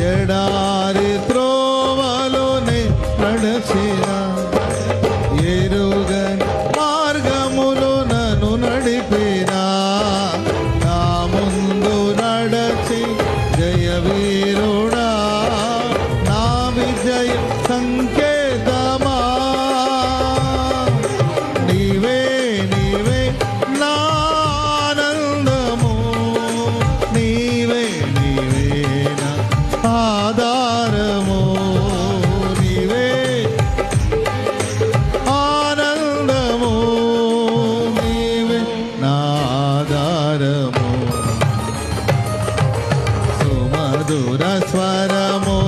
ఎడారి త్రోవలోనే నడచిన ఎరుగని మార్గములో నన్ను నడిపినా నా ముందు నడచి జయవీరుడా నా విజయ సంకేతమా నీవే నీవే నా ఆనందము నీవే నీవే నా ఆధారము నీవే ఆనందము నీవే నా ఆధారము సుమధుర స్వరము